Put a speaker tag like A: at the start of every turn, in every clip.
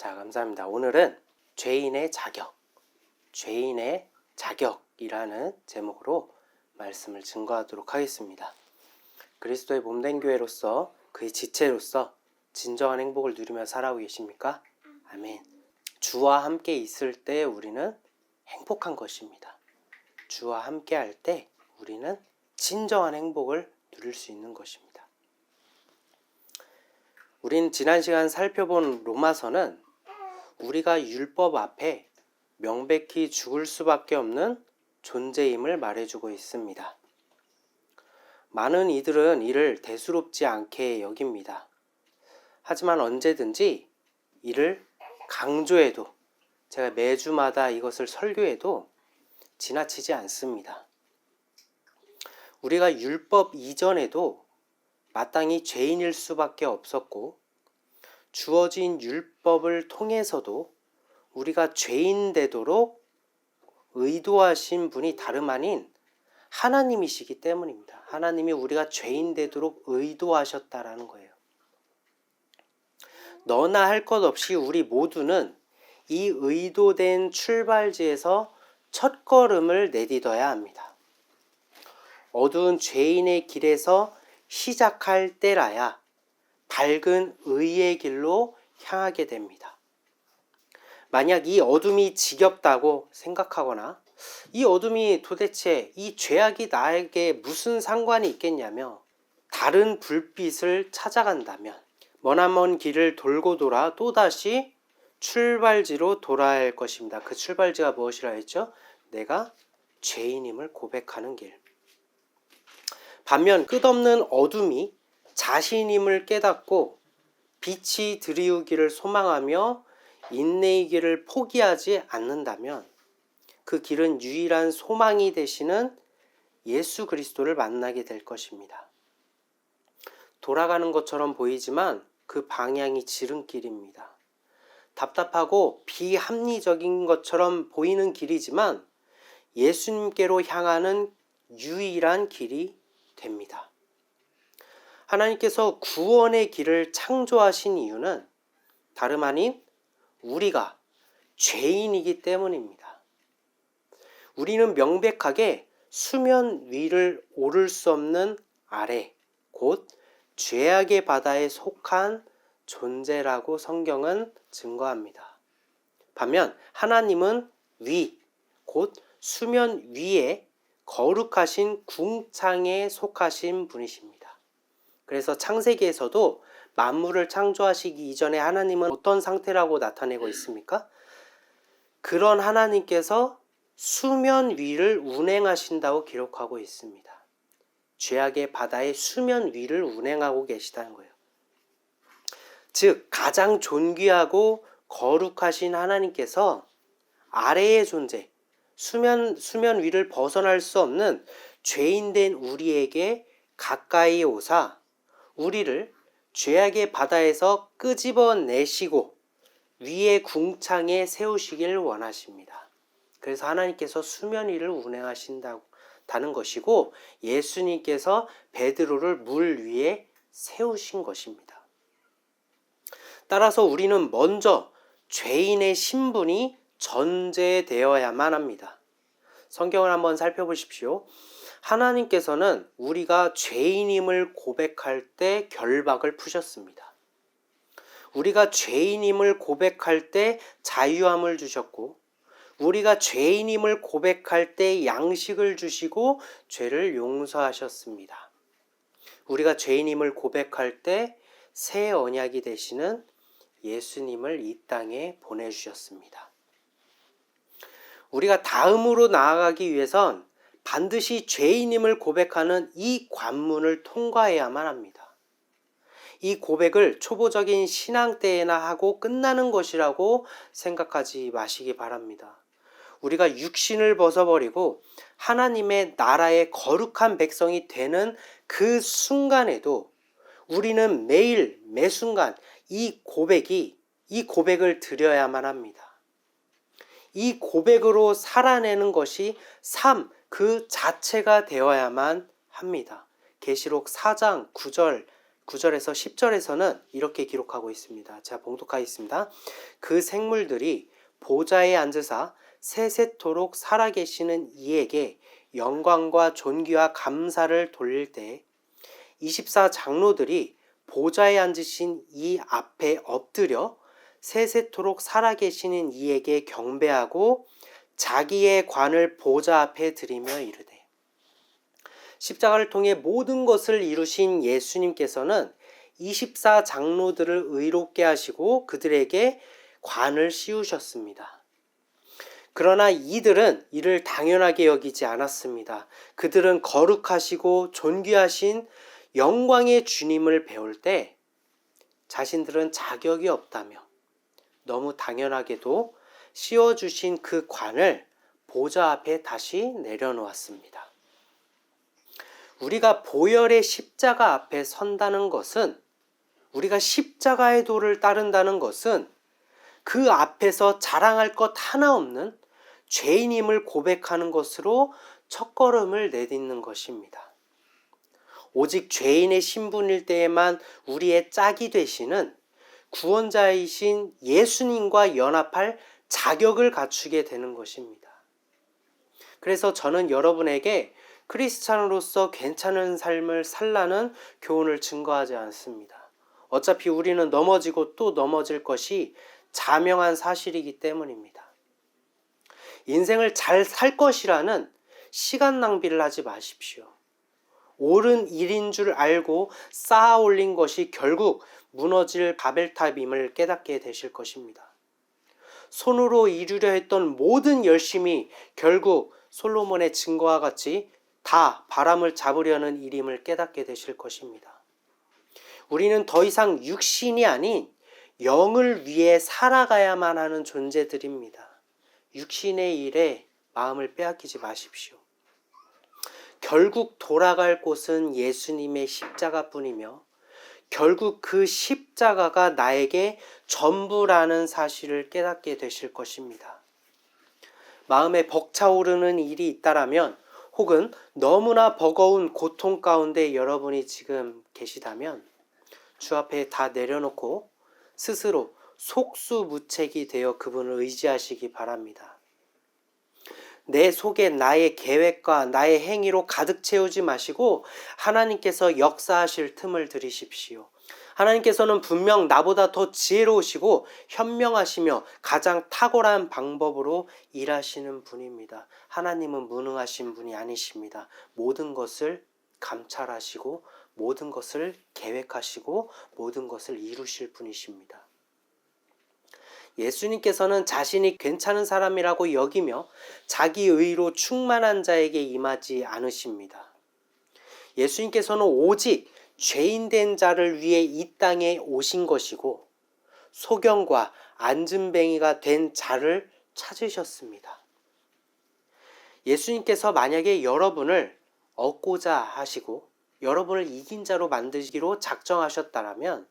A: 자, 감사합니다. 오늘은 죄인의 자격이라는 제목으로 말씀을 증거하도록 하겠습니다. 그리스도의 몸된 교회로서 그의 지체로서 진정한 행복을 누리며 살아오고 계십니까? 아멘. 주와 함께 있을 때 우리는 행복한 것입니다. 주와 함께 할 때 우리는 진정한 행복을 누릴 수 있는 것입니다. 우린 지난 시간 살펴본 로마서는 우리가 율법 앞에 명백히 죽을 수밖에 없는 존재임을 말해주고 있습니다. 많은 이들은 이를 대수롭지 않게 여깁니다. 하지만 언제든지 이를 강조해도, 제가 매주마다 이것을 설교해도 지나치지 않습니다. 우리가 율법 이전에도 마땅히 죄인일 수밖에 없었고, 주어진 율법을 통해서도 우리가 죄인 되도록 의도하신 분이 다름 아닌 하나님이시기 때문입니다. 하나님이 우리가 죄인 되도록 의도하셨다라는 거예요. 너나 할 것 없이 우리 모두는 이 의도된 출발지에서 첫걸음을 내딛어야 합니다. 어두운 죄인의 길에서 시작할 때라야 밝은 의의 길로 향하게 됩니다. 만약 이 어둠이 지겹다고 생각하거나 이 어둠이 도대체 이 죄악이 나에게 무슨 상관이 있겠냐며 다른 불빛을 찾아간다면 머나먼 길을 돌고 돌아 또다시 출발지로 돌아야 할 것입니다. 그 출발지가 무엇이라 했죠? 내가 죄인임을 고백하는 길. 반면 끝없는 어둠이 자신임을 깨닫고 빛이 드리우기를 소망하며 인내의 길을 포기하지 않는다면 그 길은 유일한 소망이 되시는 예수 그리스도를 만나게 될 것입니다. 돌아가는 것처럼 보이지만 그 방향이 지름길입니다. 답답하고 비합리적인 것처럼 보이는 길이지만 예수님께로 향하는 유일한 길이 됩니다. 하나님께서 구원의 길을 창조하신 이유는 다름 아닌 우리가 죄인이기 때문입니다. 우리는 명백하게 수면 위를 오를 수 없는 아래, 곧 죄악의 바다에 속한 존재라고 성경은 증거합니다. 반면 하나님은 위, 곧 수면 위에 거룩하신 궁창에 속하신 분이십니다. 그래서 창세기에서도 만물을 창조하시기 이전에 하나님은 어떤 상태라고 나타내고 있습니까? 그런 하나님께서 수면 위를 운행하신다고 기록하고 있습니다. 죄악의 바다의 수면 위를 운행하고 계시다는 거예요. 즉 가장 존귀하고 거룩하신 하나님께서 아래의 존재, 수면 위를 벗어날 수 없는 죄인된 우리에게 가까이 오사 우리를 죄악의 바다에서 끄집어내시고 위의 궁창에 세우시길 원하십니다. 그래서 하나님께서 수면 위를 운행하신다는 것이고 예수님께서 베드로를 물 위에 세우신 것입니다. 따라서 우리는 먼저 죄인의 신분이 전제되어야만 합니다. 성경을 한번 살펴보십시오. 하나님께서는 우리가 죄인임을 고백할 때 결박을 푸셨습니다. 우리가 죄인임을 고백할 때 자유함을 주셨고 우리가 죄인임을 고백할 때 양식을 주시고 죄를 용서하셨습니다. 우리가 죄인임을 고백할 때 새 언약이 되시는 예수님을 이 땅에 보내주셨습니다. 우리가 다음으로 나아가기 위해선 반드시 죄인임을 고백하는 이 관문을 통과해야만 합니다. 이 고백을 초보적인 신앙 때에나 하고 끝나는 것이라고 생각하지 마시기 바랍니다. 우리가 육신을 벗어버리고 하나님의 나라의 거룩한 백성이 되는 그 순간에도 우리는 매일 매순간 이 고백을 드려야만 합니다. 이 고백으로 살아내는 것이 삶 그 자체가 되어야만 합니다. 계시록 4장 9절 9절에서 10절에서는 이렇게 기록하고 있습니다. 제가 봉독하겠습니다. 그 생물들이 보좌에 앉으사 세세토록 살아계시는 이에게 영광과 존귀와 감사를 돌릴 때 24 장로들이 보좌에 앉으신 이 앞에 엎드려 세세토록 살아계시는 이에게 경배하고 자기의 관을 보좌 앞에 드리며 이르되, 십자가를 통해 모든 것을 이루신 예수님께서는 24 장로들을 의롭게 하시고 그들에게 관을 씌우셨습니다. 그러나 이들은 이를 당연하게 여기지 않았습니다. 그들은 거룩하시고 존귀하신 영광의 주님을 배울 때 자신들은 자격이 없다며 너무 당연하게도 씌워주신 그 관을 보좌 앞에 다시 내려놓았습니다. 우리가 보혈의 십자가 앞에 선다는 것은, 우리가 십자가의 도를 따른다는 것은 그 앞에서 자랑할 것 하나 없는 죄인임을 고백하는 것으로 첫걸음을 내딛는 것입니다. 오직 죄인의 신분일 때에만 우리의 짝이 되시는 구원자이신 예수님과 연합할 자격을 갖추게 되는 것입니다. 그래서 저는 여러분에게 크리스찬으로서 괜찮은 삶을 살라는 교훈을 증거하지 않습니다. 어차피 우리는 넘어지고 또 넘어질 것이 자명한 사실이기 때문입니다. 인생을 잘 살 것이라는 시간 낭비를 하지 마십시오. 옳은 일인 줄 알고 쌓아 올린 것이 결국 무너질 바벨탑임을 깨닫게 되실 것입니다. 손으로 이루려 했던 모든 열심이 결국 솔로몬의 증거와 같이 다 바람을 잡으려는 일임을 깨닫게 되실 것입니다. 우리는 더 이상 육신이 아닌 영을 위해 살아가야만 하는 존재들입니다. 육신의 일에 마음을 빼앗기지 마십시오. 결국 돌아갈 곳은 예수님의 십자가뿐이며 결국 그 십자가가 나에게 전부라는 사실을 깨닫게 되실 것입니다. 마음에 벅차오르는 일이 있다라면, 혹은 너무나 버거운 고통 가운데 여러분이 지금 계시다면 주 앞에 다 내려놓고 스스로 속수무책이 되어 그분을 의지하시기 바랍니다. 내 속에 나의 계획과 나의 행위로 가득 채우지 마시고 하나님께서 역사하실 틈을 들이십시오. 하나님께서는 분명 나보다 더 지혜로우시고 현명하시며 가장 탁월한 방법으로 일하시는 분입니다. 하나님은 무능하신 분이 아니십니다. 모든 것을 감찰하시고 모든 것을 계획하시고 모든 것을 이루실 분이십니다. 예수님께서는 자신이 괜찮은 사람이라고 여기며 자기 의로 충만한 자에게 임하지 않으십니다. 예수님께서는 오직 죄인된 자를 위해 이 땅에 오신 것이고 소경과 안진뱅이가 된 자를 찾으셨습니다. 예수님께서 만약에 여러분을 얻고자 하시고 여러분을 이긴 자로 만드시기로 작정하셨다면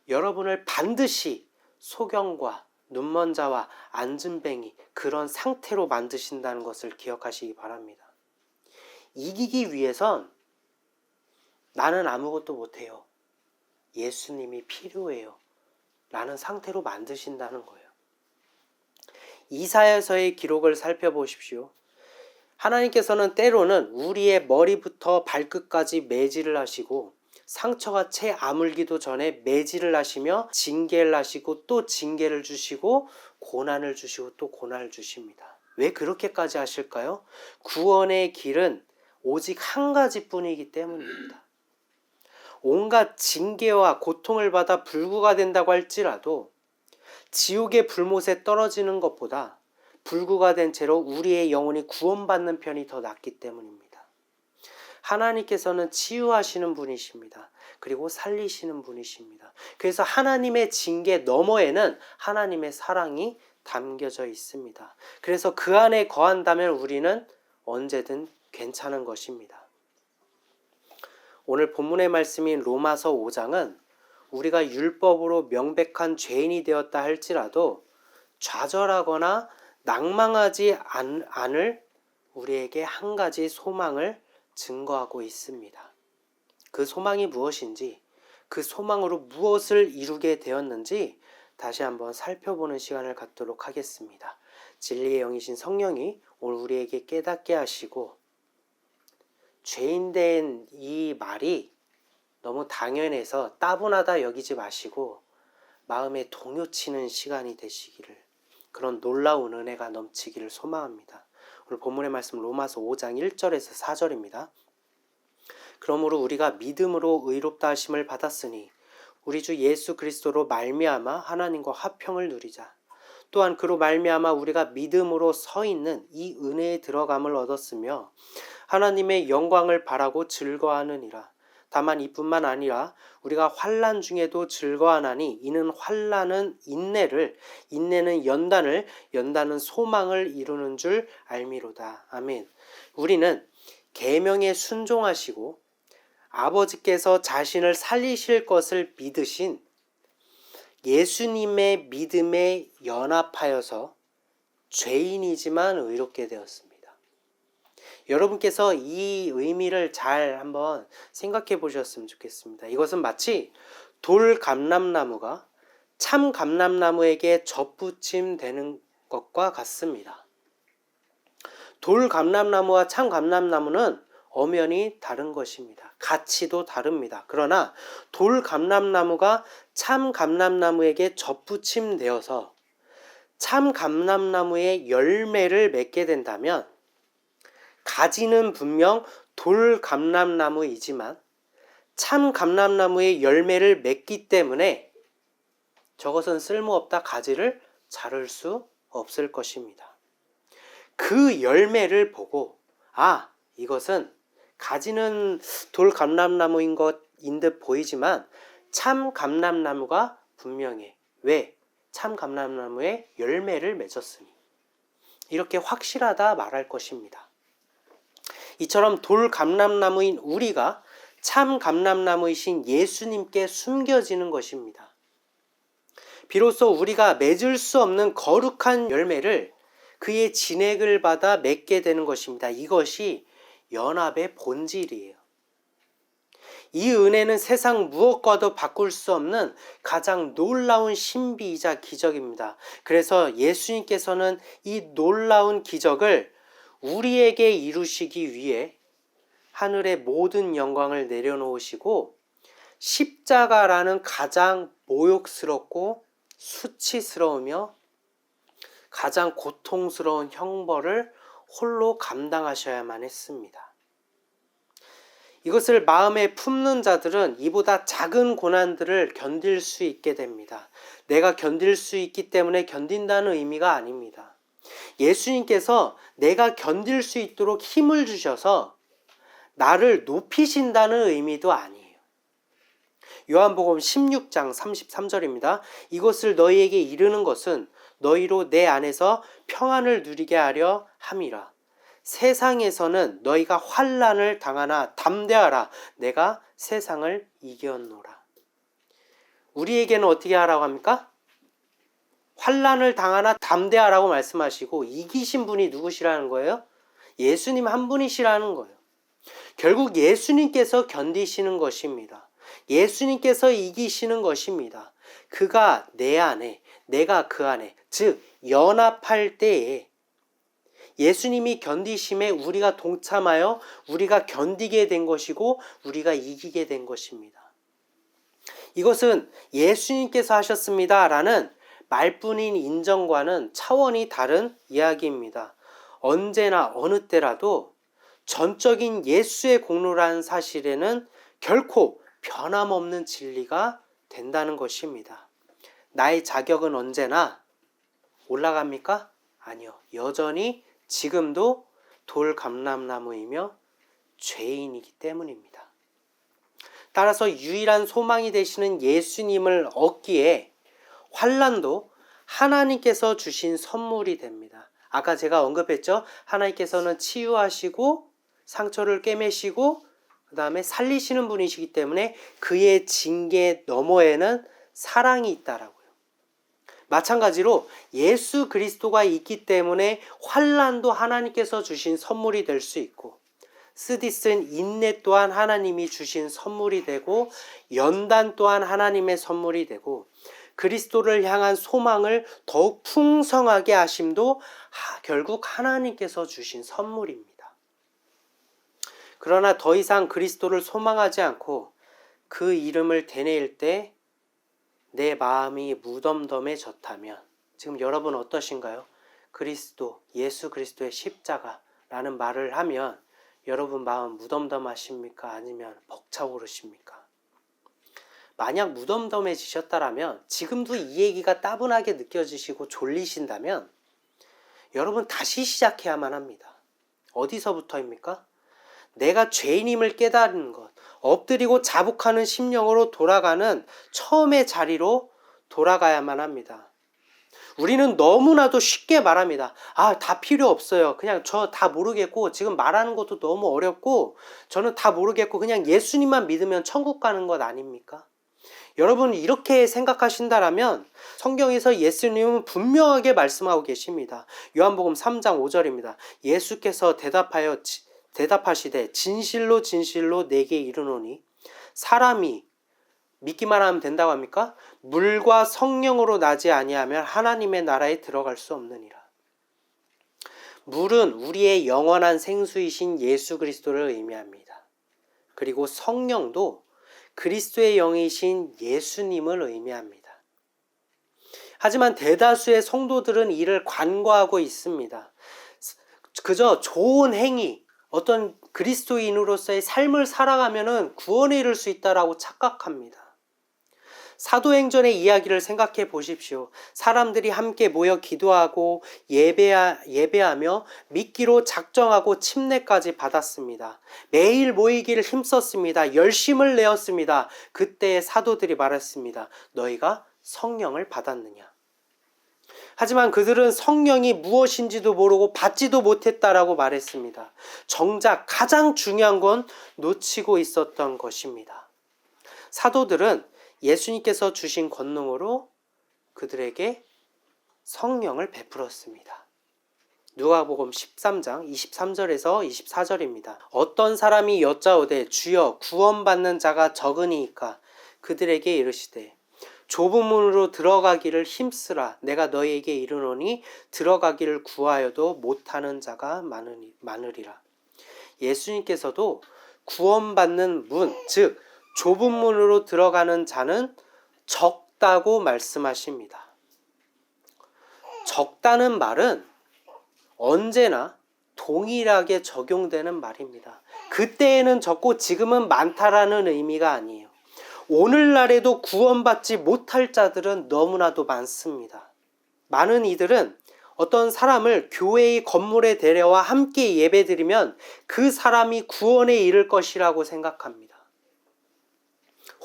A: 여러분을 반드시 소경과 눈먼 자와 안진뱅이 그런 상태로 만드신다는 것을 기억하시기 바랍니다. 이기기 위해선 나는 아무것도 못해요. 예수님이 필요해요. 라는 상태로 만드신다는 거예요. 이사야서의 기록을 살펴보십시오. 하나님께서는 때로는 우리의 머리부터 발끝까지 매질을 하시고 상처가 채 아물기도 전에 매질을 하시며 징계를 하시고 또 징계를 주시고 고난을 주시고 또 고난을 주십니다. 왜 그렇게까지 하실까요? 구원의 길은 오직 한 가지뿐이기 때문입니다. 온갖 징계와 고통을 받아 불구가 된다고 할지라도 지옥의 불못에 떨어지는 것보다 불구가 된 채로 우리의 영혼이 구원받는 편이 더 낫기 때문입니다. 하나님께서는 치유하시는 분이십니다. 그리고 살리시는 분이십니다. 그래서 하나님의 징계 너머에는 하나님의 사랑이 담겨져 있습니다. 그래서 그 안에 거한다면 우리는 언제든 괜찮은 것입니다. 오늘 본문의 말씀인 로마서 5장은 우리가 율법으로 명백한 죄인이 되었다 할지라도 좌절하거나 낭망하지 않을 우리에게 한 가지 소망을 증거하고 있습니다. 그 소망이 무엇인지 그 소망으로 무엇을 이루게 되었는지 다시 한번 살펴보는 시간을 갖도록 하겠습니다. 진리의 영이신 성령이 오늘 우리에게 깨닫게 하시고 죄인된 이 말이 너무 당연해서 따분하다 여기지 마시고 마음에 동요치는 시간이 되시기를, 그런 놀라운 은혜가 넘치기를 소망합니다. 오늘 본문의 말씀 로마서 5장 1절에서 4절입니다. 그러므로 우리가 믿음으로 의롭다 하심을 받았으니 우리 주 예수 그리스도로 말미암아 하나님과 화평을 누리자. 또한 그로 말미암아 우리가 믿음으로 서 있는 이 은혜에 들어감을 얻었으며 하나님의 영광을 바라고 즐거워하느니라. 다만 이뿐만 아니라 우리가 환난 중에도 즐거워하나니 이는 환난은 인내를, 인내는 연단을, 연단은 소망을 이루는 줄 알미로다. 아멘. 우리는 계명에 순종하시고 아버지께서 자신을 살리실 것을 믿으신 예수님의 믿음에 연합하여서 죄인이지만 의롭게 되었습니다. 여러분께서 이 의미를 잘 한번 생각해 보셨으면 좋겠습니다. 이것은 마치 돌 감람나무가 참 감람나무에게 접붙임되는 것과 같습니다. 돌 감람나무와 참 감람나무는 엄연히 다른 것입니다. 가치도 다릅니다. 그러나 돌 감람나무가 참 감람나무에게 접붙임되어서 참 감람나무의 열매를 맺게 된다면 가지는 분명 돌 감람나무이지만 참 감람나무의 열매를 맺기 때문에 저것은 쓸모없다, 가지를 자를 수 없을 것입니다. 그 열매를 보고 이것은 가지는 돌 감람나무인 듯 보이지만 참 감람나무가 분명해. 왜? 참 감람나무의 열매를 맺었으니. 이렇게 확실하다 말할 것입니다. 이처럼 돌 감람나무인 우리가 참 감람나무이신 예수님께 숨겨지는 것입니다. 비로소 우리가 맺을 수 없는 거룩한 열매를 그의 진액을 받아 맺게 되는 것입니다. 이것이 연합의 본질이에요. 이 은혜는 세상 무엇과도 바꿀 수 없는 가장 놀라운 신비이자 기적입니다. 그래서 예수님께서는 이 놀라운 기적을 우리에게 이루시기 위해 하늘의 모든 영광을 내려놓으시고 십자가라는 가장 모욕스럽고 수치스러우며 가장 고통스러운 형벌을 홀로 감당하셔야만 했습니다. 이것을 마음에 품는 자들은 이보다 작은 고난들을 견딜 수 있게 됩니다. 내가 견딜 수 있기 때문에 견딘다는 의미가 아닙니다. 예수님께서 내가 견딜 수 있도록 힘을 주셔서 나를 높이신다는 의미도 아니에요. 요한복음 16장 33절입니다. 이것을 너희에게 이르는 것은 너희로 내 안에서 평안을 누리게 하려 함이라. 세상에서는 너희가 환난을 당하나 담대하라. 내가 세상을 이겼노라. 우리에게는 어떻게 하라고 합니까? 환난을 당하나 담대하라고 말씀하시고 이기신 분이 누구시라는 거예요? 예수님 한 분이시라는 거예요. 결국 예수님께서 견디시는 것입니다. 예수님께서 이기시는 것입니다. 그가 내 안에, 내가 그 안에, 즉 연합할 때에 예수님이 견디심에 우리가 동참하여 우리가 견디게 된 것이고 우리가 이기게 된 것입니다. 이것은 예수님께서 하셨습니다 라는 말뿐인 인정과는 차원이 다른 이야기입니다. 언제나 어느 때라도 전적인 예수의 공로라는 사실에는 결코 변함없는 진리가 된다는 것입니다. 나의 자격은 언제나 올라갑니까? 아니요. 여전히 지금도 돌 감람나무이며 죄인이기 때문입니다. 따라서 유일한 소망이 되시는 예수님을 얻기에 환난도 하나님께서 주신 선물이 됩니다. 아까 제가 언급했죠. 하나님께서는 치유하시고 상처를 꿰매시고 그 다음에 살리시는 분이시기 때문에 그의 징계 너머에는 사랑이 있다라고요. 마찬가지로 예수 그리스도가 있기 때문에 환난도 하나님께서 주신 선물이 될 수 있고 스디스는 인내 또한 하나님이 주신 선물이 되고 연단 또한 하나님의 선물이 되고 그리스도를 향한 소망을 더욱 풍성하게 하심도 결국 하나님께서 주신 선물입니다. 그러나 더 이상 그리스도를 소망하지 않고 그 이름을 되뇌일 때 내 마음이 무덤덤해졌다면 지금 여러분 어떠신가요? 그리스도, 예수 그리스도의 십자가라는 말을 하면 여러분 마음 무덤덤하십니까? 아니면 벅차오르십니까? 만약 무덤덤해지셨다라면 지금도 이 얘기가 따분하게 느껴지시고 졸리신다면 여러분 다시 시작해야만 합니다. 어디서부터입니까? 내가 죄인임을 깨달은 것, 엎드리고 자복하는 심령으로 돌아가는 처음의 자리로 돌아가야만 합니다. 우리는 너무나도 쉽게 말합니다. 다 필요 없어요. 그냥 저 다 모르겠고 지금 말하는 것도 너무 어렵고 저는 다 모르겠고 그냥 예수님만 믿으면 천국 가는 것 아닙니까? 여러분 이렇게 생각하신다라면 성경에서 예수님은 분명하게 말씀하고 계십니다. 요한복음 3장 5절입니다. 예수께서 대답하시되 진실로 진실로 내게 이르노니 사람이 믿기만 하면 된다고 합니까? 물과 성령으로 나지 아니하면 하나님의 나라에 들어갈 수 없느니라. 물은 우리의 영원한 생수이신 예수 그리스도를 의미합니다. 그리고 성령도 그리스도의 영이신 예수님을 의미합니다. 하지만 대다수의 성도들은 이를 간과하고 있습니다. 그저 좋은 행위, 어떤 그리스도인으로서의 삶을 살아가면은 구원에 이를 수 있다라고 착각합니다. 사도행전의 이야기를 생각해 보십시오. 사람들이 함께 모여 기도하고 예배하며 믿기로 작정하고 침례까지 받았습니다. 매일 모이기를 힘썼습니다. 열심을 내었습니다. 그때 사도들이 말했습니다. 너희가 성령을 받았느냐? 하지만 그들은 성령이 무엇인지도 모르고 받지도 못했다라고 말했습니다. 정작 가장 중요한 건 놓치고 있었던 것입니다. 사도들은 예수님께서 주신 권능으로 그들에게 성령을 베풀었습니다. 누가복음 13장 23절에서 24절입니다. 어떤 사람이 여짜오되 주여 구원받는 자가 적으니이까 그들에게 이르시되 좁은 문으로 들어가기를 힘쓰라. 내가 너희에게 이르노니 들어가기를 구하여도 못하는 자가 많으리라. 예수님께서도 구원받는 문, 즉 좁은 문으로 들어가는 자는 적다고 말씀하십니다. 적다는 말은 언제나 동일하게 적용되는 말입니다. 그때에는 적고 지금은 많다라는 의미가 아니에요. 오늘날에도 구원받지 못할 자들은 너무나도 많습니다. 많은 이들은 어떤 사람을 교회의 건물에 데려와 함께 예배드리면 그 사람이 구원에 이를 것이라고 생각합니다.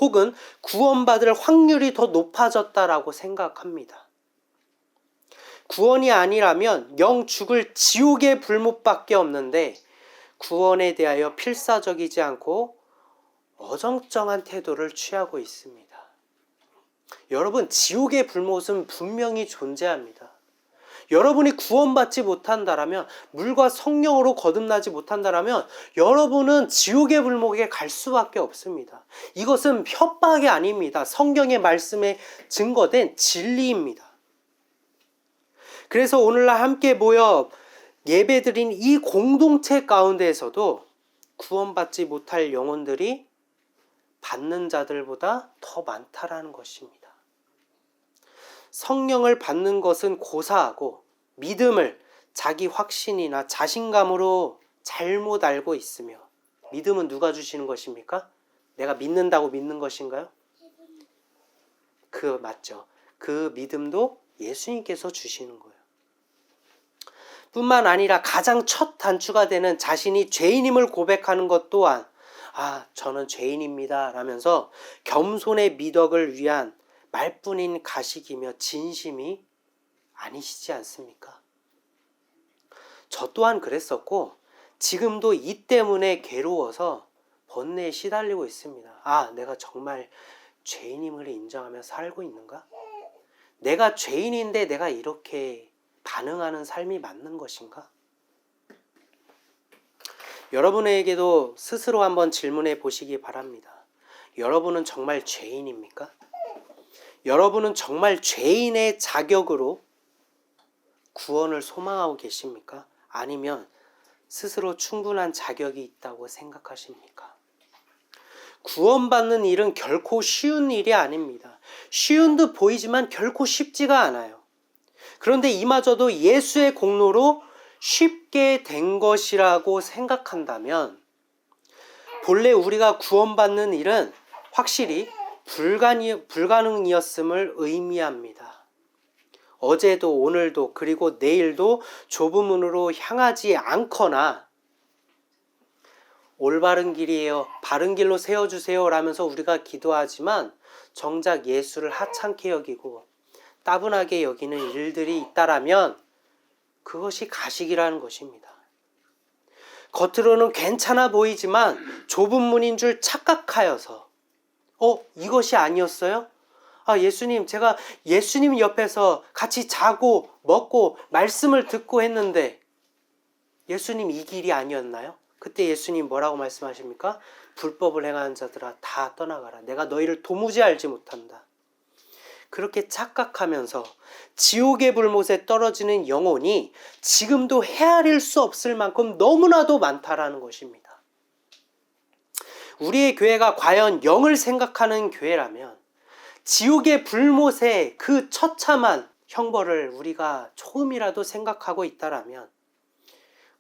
A: 혹은 구원받을 확률이 더 높아졌다라고 생각합니다. 구원이 아니라면 영 죽을 지옥의 불못밖에 없는데 구원에 대하여 필사적이지 않고 어정쩡한 태도를 취하고 있습니다. 여러분, 지옥의 불못은 분명히 존재합니다. 여러분이 구원받지 못한다라면, 물과 성령으로 거듭나지 못한다라면 여러분은 지옥의 불목에 갈 수밖에 없습니다. 이것은 협박이 아닙니다. 성경의 말씀에 증거된 진리입니다. 그래서 오늘날 함께 모여 예배드린 이 공동체 가운데에서도 구원받지 못할 영혼들이 받는 자들보다 더 많다라는 것입니다. 성령을 받는 것은 고사하고 믿음을 자기 확신이나 자신감으로 잘못 알고 있으며, 믿음은 누가 주시는 것입니까? 내가 믿는다고 믿는 것인가요? 맞죠. 그 믿음도 예수님께서 주시는 거예요. 뿐만 아니라 가장 첫 단추가 되는 자신이 죄인임을 고백하는 것 또한 저는 죄인입니다 라면서 겸손의 미덕을 위한 말뿐인 가식이며 진심이 아니시지 않습니까? 저 또한 그랬었고 지금도 이 때문에 괴로워서 번뇌에 시달리고 있습니다. 내가 정말 죄인임을 인정하며 살고 있는가? 내가 죄인인데 내가 이렇게 반응하는 삶이 맞는 것인가? 여러분에게도 스스로 한번 질문해 보시기 바랍니다. 여러분은 정말 죄인입니까? 여러분은 정말 죄인의 자격으로 구원을 소망하고 계십니까? 아니면 스스로 충분한 자격이 있다고 생각하십니까? 구원받는 일은 결코 쉬운 일이 아닙니다. 쉬운 듯 보이지만 결코 쉽지가 않아요. 그런데 이마저도 예수의 공로로 쉽게 된 것이라고 생각한다면 본래 우리가 구원받는 일은 확실히 불가능이었음을 의미합니다. 어제도 오늘도 그리고 내일도 좁은 문으로 향하지 않거나 올바른 길이에요, 바른 길로 세워주세요 라면서 우리가 기도하지만 정작 예수를 하찮게 여기고 따분하게 여기는 일들이 있다라면 그것이 가식이라는 것입니다. 겉으로는 괜찮아 보이지만 좁은 문인 줄 착각하여서 이것이 아니었어요? 예수님, 제가 예수님 옆에서 같이 자고 먹고 말씀을 듣고 했는데 예수님 이 길이 아니었나요? 그때 예수님 뭐라고 말씀하십니까? 불법을 행하는 자들아 다 떠나가라. 내가 너희를 도무지 알지 못한다. 그렇게 착각하면서 지옥의 불못에 떨어지는 영혼이 지금도 헤아릴 수 없을 만큼 너무나도 많다라는 것입니다. 우리의 교회가 과연 영을 생각하는 교회라면 지옥의 불못의 그 처참한 형벌을 우리가 조금이라도 생각하고 있다라면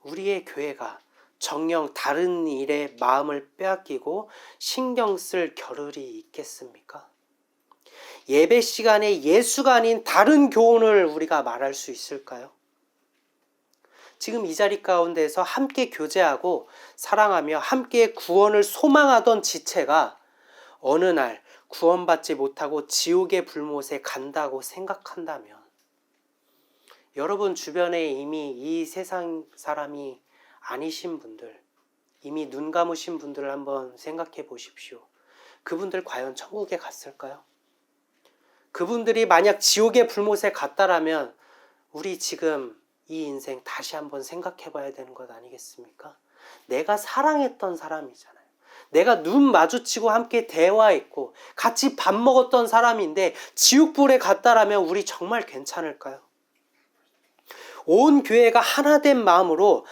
A: 우리의 교회가 정녕 다른 일에 마음을 빼앗기고 신경 쓸 겨를이 있겠습니까? 예배 시간에 예수가 아닌 다른 교훈을 우리가 말할 수 있을까요? 지금 이 자리 가운데서 함께 교제하고 사랑하며 함께 구원을 소망하던 지체가 어느 날 구원받지 못하고 지옥의 불못에 간다고 생각한다면 여러분 주변에 이미 이 세상 사람이 아니신 분들, 이미 눈 감으신 분들을 한번 생각해 보십시오. 그분들 과연 천국에 갔을까요? 그분들이 만약 지옥의 불못에 갔다라면 우리 지금 이 인생 다시 한번 생각해 봐야 되는 것 아니겠습니까? 내가 사랑했던 사람이잖아요. 내가 눈 마주치고 함께 대화했고 같이 밥 먹었던 사람인데 지옥불에 갔다라면 우리 정말 괜찮을까요? 온 교회가 하나 된 마음으로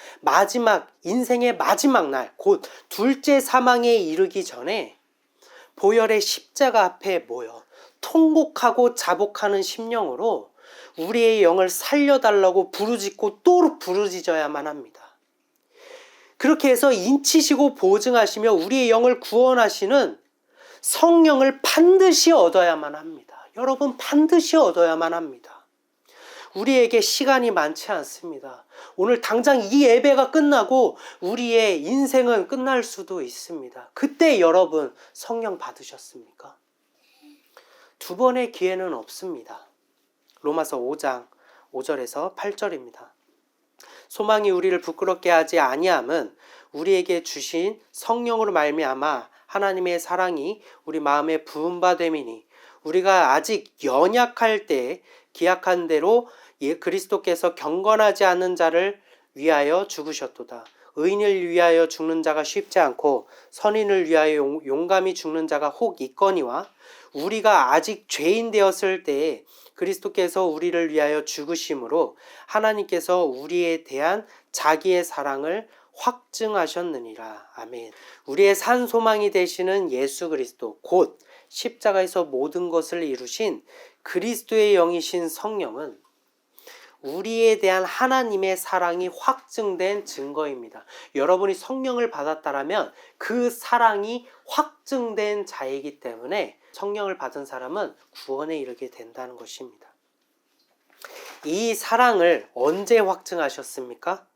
A: 인생의 마지막 날, 곧 둘째 사망에 이르기 전에 보혈의 십자가 앞에 모여 통곡하고 자복하는 심령으로 우리의 영을 살려달라고 부르짖고 또 부르짖어야만 합니다. 그렇게 해서 인치시고 보증하시며 우리의 영을 구원하시는 성령을 반드시 얻어야만 합니다. 여러분 반드시 얻어야만 합니다. 우리에게 시간이 많지 않습니다. 오늘 당장 이 예배가 끝나고 우리의 인생은 끝날 수도 있습니다. 그때 여러분 성령 받으셨습니까? 두 번의 기회는 없습니다. 로마서 5장 5절에서 8절입니다. 소망이 우리를 부끄럽게 하지 아니함은 우리에게 주신 성령으로 말미암아 하나님의 사랑이 우리 마음에 부은 바 됨이니 우리가 아직 연약할 때 기약한 대로 그리스도께서 경건하지 않는 자를 위하여 죽으셨도다. 의인을 위하여 죽는 자가 쉽지 않고 선인을 위하여 용감히 죽는 자가 혹 있거니와 우리가 아직 죄인 되었을 때에 그리스도께서 우리를 위하여 죽으심으로 하나님께서 우리에 대한 자기의 사랑을 확증하셨느니라. 아멘. 우리의 산 소망이 되시는 예수 그리스도 곧 십자가에서 모든 것을 이루신 그리스도의 영이신 성령은 우리에 대한 하나님의 사랑이 확증된 증거입니다. 여러분이 성령을 받았다라면 그 사랑이 확증된 자이기 때문에 성령을 받은 사람은 구원에 이르게 된다는 것입니다. 이 사랑을 언제 확증하셨습니까?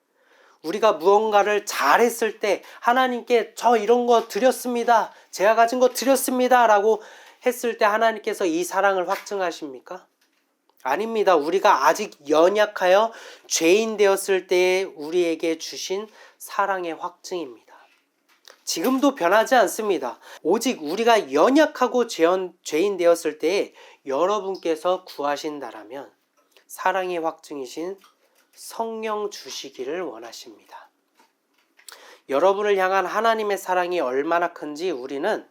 A: 우리가 무언가를 잘했을 때 하나님께 저 이런 거 드렸습니다. 제가 가진 거 드렸습니다. 라고 했을 때 하나님께서 이 사랑을 확증하십니까? 아닙니다. 우리가 아직 연약하여 죄인 되었을 때에 우리에게 주신 사랑의 확증입니다. 지금도 변하지 않습니다. 오직 우리가 연약하고 죄인 되었을 때에 여러분께서 구하신다라면 사랑의 확증이신 성령 주시기를 원하십니다. 여러분을 향한 하나님의 사랑이 얼마나 큰지 우리는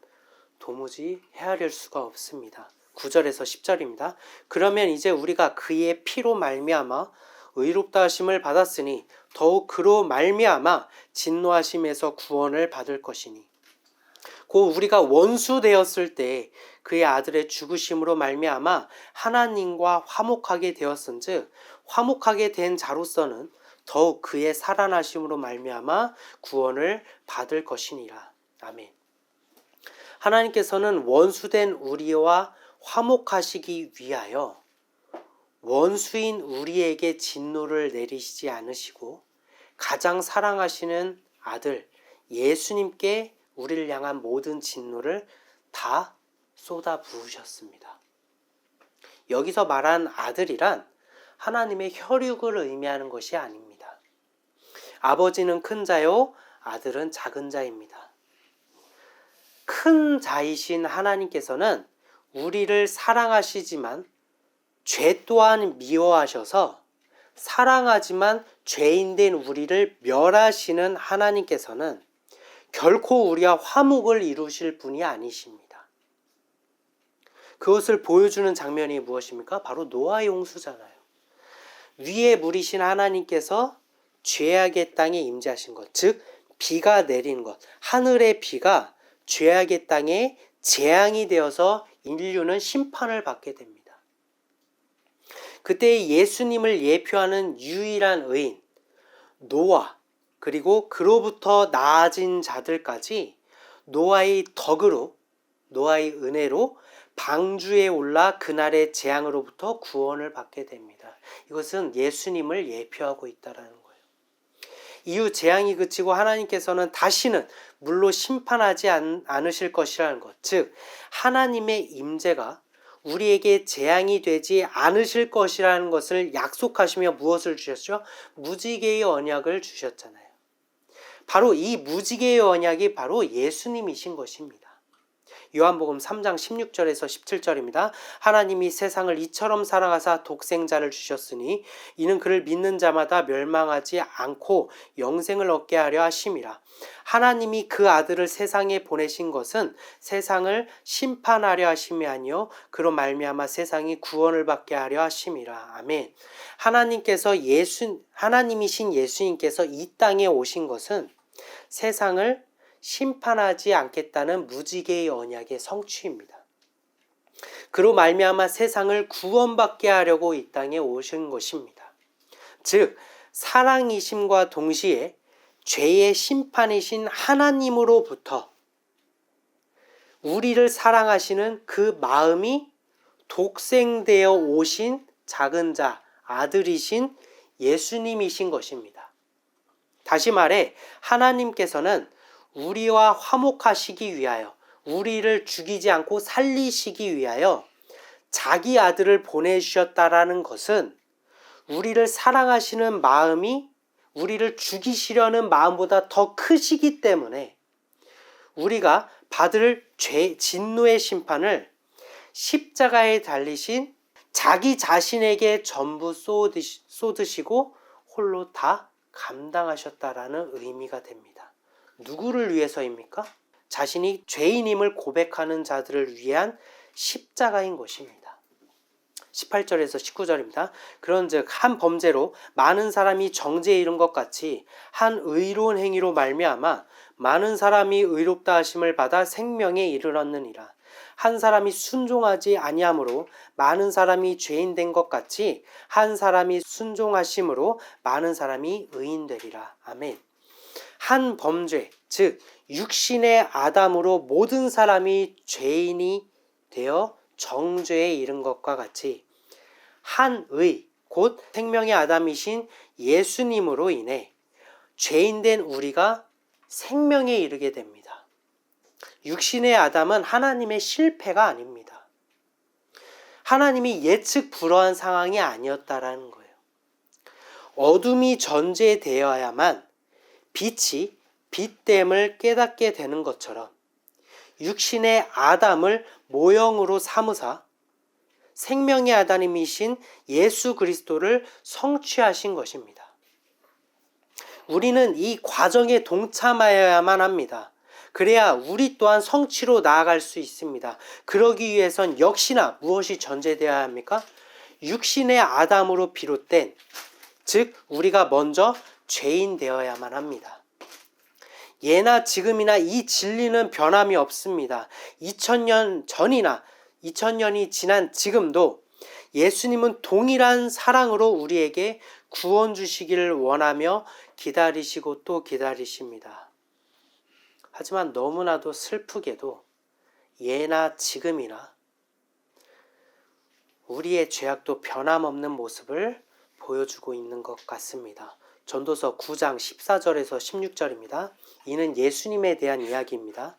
A: 도무지 헤아릴 수가 없습니다. 9절에서 10절입니다. 그러면 이제 우리가 그의 피로 말미암아 의롭다 하심을 받았으니 더욱 그로 말미암아 진노하심에서 구원을 받을 것이니 곧 우리가 원수 되었을 때 그의 아들의 죽으심으로 말미암아 하나님과 화목하게 되었은즉 화목하게 된 자로서는 더욱 그의 살아나심으로 말미암아 구원을 받을 것이니라. 아멘. 하나님께서는 원수된 우리와 화목하시기 위하여 원수인 우리에게 진노를 내리시지 않으시고 가장 사랑하시는 아들 예수님께 우리를 향한 모든 진노를 다 쏟아 부으셨습니다. 여기서 말한 아들이란 하나님의 혈육을 의미하는 것이 아닙니다. 아버지는 큰 자요, 아들은 작은 자입니다. 큰 자이신 하나님께서는 우리를 사랑하시지만 죄 또한 미워하셔서 사랑하지만 죄인된 우리를 멸하시는 하나님께서는 결코 우리와 화목을 이루실 분이 아니십니다. 그것을 보여주는 장면이 무엇입니까? 바로 노아의 홍수잖아요. 위에 물이신 하나님께서 죄악의 땅에 임재하신 것, 즉 비가 내리는 것, 하늘의 비가 죄악의 땅에 재앙이 되어서 인류는 심판을 받게 됩니다. 그때 예수님을 예표하는 유일한 의인 노아, 그리고 그로부터 나아진 자들까지 노아의 덕으로, 노아의 은혜로 방주에 올라 그날의 재앙으로부터 구원을 받게 됩니다. 이것은 예수님을 예표하고 있다는 거예요. 이후 재앙이 그치고 하나님께서는 다시는 물로 심판하지 않으실 것이라는 것, 즉 하나님의 임재가 우리에게 재앙이 되지 않으실 것이라는 것을 약속하시며 무엇을 주셨죠? 무지개의 언약을 주셨잖아요. 바로 이 무지개의 언약이 바로 예수님이신 것입니다. 요한복음 3장 16절에서 17절입니다. 하나님이 세상을 이처럼 사랑하사 독생자를 주셨으니 이는 그를 믿는 자마다 멸망하지 않고 영생을 얻게 하려 하심이라. 하나님이 그 아들을 세상에 보내신 것은 세상을 심판하려 하심이 아니요 그로 말미암아 세상이 구원을 받게 하려 하심이라. 아멘. 하나님이신 예수님께서 이 땅에 오신 것은 세상을 심판하지 않겠다는 무지개의 언약의 성취입니다. 그로 말미암아 세상을 구원받게 하려고 이 땅에 오신 것입니다. 즉 사랑이심과 동시에 죄의 심판이신 하나님으로부터 우리를 사랑하시는 그 마음이 독생되어 오신 작은 자, 아들이신 예수님이신 것입니다. 다시 말해 하나님께서는 우리와 화목하시기 위하여, 우리를 죽이지 않고 살리시기 위하여 자기 아들을 보내주셨다라는 것은 우리를 사랑하시는 마음이 우리를 죽이시려는 마음보다 더 크시기 때문에 우리가 받을 진노의 심판을 십자가에 달리신 자기 자신에게 전부 쏟으시고 홀로 다 감당하셨다라는 의미가 됩니다. 누구를 위해서입니까? 자신이 죄인임을 고백하는 자들을 위한 십자가인 것입니다. 18절에서 19절입니다. 그런즉 한 범죄로 많은 사람이 정죄에 이른 것 같이 한 의로운 행위로 말미암아 많은 사람이 의롭다 하심을 받아 생명에 이르렀느니라. 한 사람이 순종하지 아니함으로 많은 사람이 죄인 된 것 같이 한 사람이 순종하심으로 많은 사람이 의인 되리라. 아멘. 한 범죄, 즉 육신의 아담으로 모든 사람이 죄인이 되어 정죄에 이른 것과 같이 한 의, 곧 생명의 아담이신 예수님으로 인해 죄인된 우리가 생명에 이르게 됩니다. 육신의 아담은 하나님의 실패가 아닙니다. 하나님이 예측 불허한 상황이 아니었다라는 거예요. 어둠이 전제되어야만 빛이 빛됨을 깨닫게 되는 것처럼 육신의 아담을 모형으로 삼으사 생명의 아담이신 예수 그리스도를 성취하신 것입니다. 우리는 이 과정에 동참하여야만 합니다. 그래야 우리 또한 성취로 나아갈 수 있습니다. 그러기 위해선 역시나 무엇이 전제되어야 합니까? 육신의 아담으로 비롯된, 즉 우리가 먼저 죄인 되어야만 합니다. 예나 지금이나 이 진리는 변함이 없습니다. 2000년 전이나 2000년이 지난 지금도 예수님은 동일한 사랑으로 우리에게 구원 주시기를 원하며 기다리시고 또 기다리십니다. 하지만 너무나도 슬프게도 예나 지금이나 우리의 죄악도 변함없는 모습을 보여주고 있는 것 같습니다. 전도서 9장 14절에서 16절입니다. 이는 예수님에 대한 이야기입니다.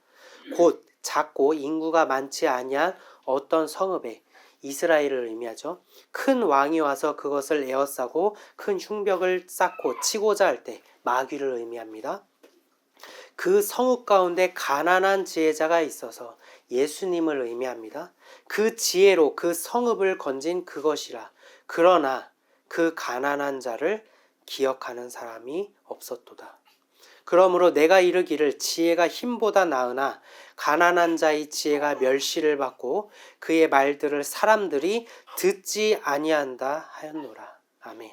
A: 곧 작고 인구가 많지 아니한 어떤 성읍에, 이스라엘을 의미하죠. 큰 왕이 와서 그것을 에워싸고 큰 흉벽을 쌓고 치고자 할 때, 마귀를 의미합니다. 그 성읍 가운데 가난한 지혜자가 있어서 예수님을 의미합니다. 그 지혜로 그 성읍을 건진 그것이라. 그러나 그 가난한 자를 기억하는 사람이 없었도다. 그러므로 내가 이르기를 지혜가 힘보다 나으나 가난한 자의 지혜가 멸시를 받고 그의 말들을 사람들이 듣지 아니한다 하였노라. 아멘.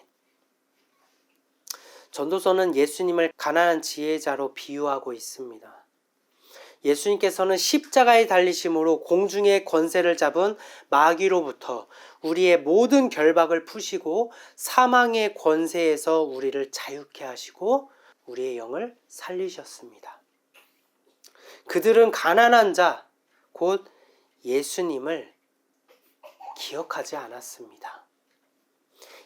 A: 전도서는 예수님을 가난한 지혜자로 비유하고 있습니다. 예수님께서는 십자가에 달리심으로 공중의 권세를 잡은 마귀로부터 우리의 모든 결박을 푸시고 사망의 권세에서 우리를 자유케 하시고 우리의 영을 살리셨습니다. 그들은 가난한 자, 곧 예수님을 기억하지 않았습니다.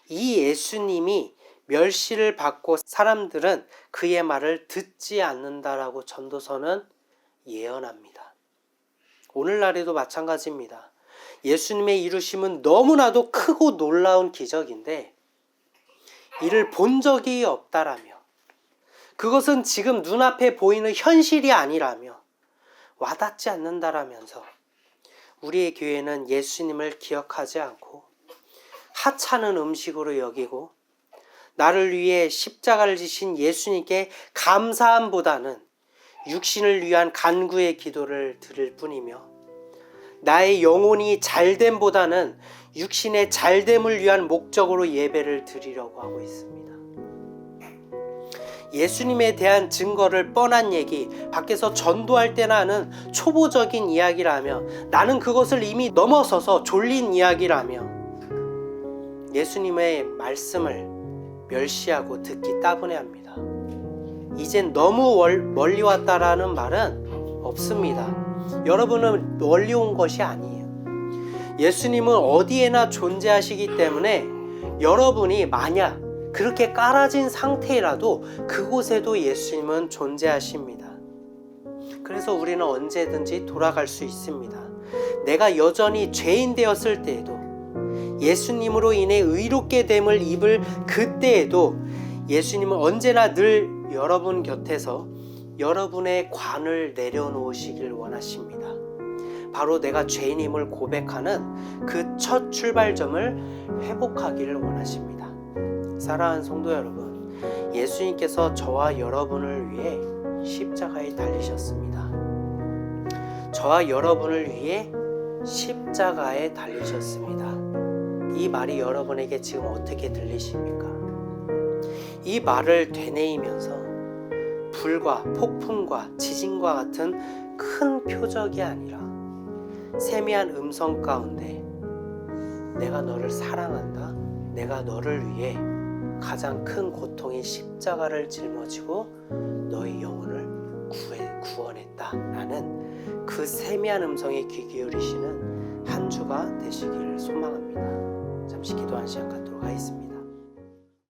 A: 이 예수님이 멸시를 받고 사람들은 그의 말을 듣지 않는다라고 전도서는 예언합니다. 오늘날에도 마찬가지입니다. 예수님의 이루심은 너무나도 크고 놀라운 기적인데 이를 본 적이 없다라며, 그것은 지금 눈앞에 보이는 현실이 아니라며 와닿지 않는다라면서 우리의 교회는 예수님을 기억하지 않고 하찮은 음식으로 여기고 나를 위해 십자가를 지신 예수님께 감사함보다는 육신을 위한 간구의 기도를 드릴 뿐이며 나의 영혼이 잘됨보다는 육신의 잘됨을 위한 목적으로 예배를 드리려고 하고 있습니다. 예수님에 대한 증거를 뻔한 얘기, 밖에서 전도할 때나 하는 초보적인 이야기라며 나는 그것을 이미 넘어서서 졸린 이야기라며 예수님의 말씀을 멸시하고 듣기 따분해합니다. 이젠 너무 멀리 왔다라는 말은 없습니다. 여러분은 멀리 온 것이 아니에요. 예수님은 어디에나 존재하시기 때문에 여러분이 만약 그렇게 깔아진 상태라도 그곳에도 예수님은 존재하십니다. 그래서 우리는 언제든지 돌아갈 수 있습니다. 내가 여전히 죄인 되었을 때에도 예수님으로 인해 의롭게 됨을 입을 그때에도 예수님은 언제나 늘 여러분 곁에서 여러분의 관을 내려놓으시길 원하십니다. 바로 내가 죄인임을 고백하는 그 첫 출발점을 회복하기를 원하십니다. 사랑하는 성도 여러분, 예수님께서 저와 여러분을 위해 십자가에 달리셨습니다. 저와 여러분을 위해 십자가에 달리셨습니다. 이 말이 여러분에게 지금 어떻게 들리십니까? 이 말을 되뇌이면서 불과 폭풍과 지진과 같은 큰 표적이 아니라 세미한 음성 가운데 내가 너를 사랑한다, 내가 너를 위해 가장 큰 고통인 십자가를 짊어지고 너의 영혼을 구원했다 라는 그 세미한 음성에 귀 기울이시는 한 주가 되시기를 소망합니다. 잠시 기도한 시간 갖도록 하겠습니다.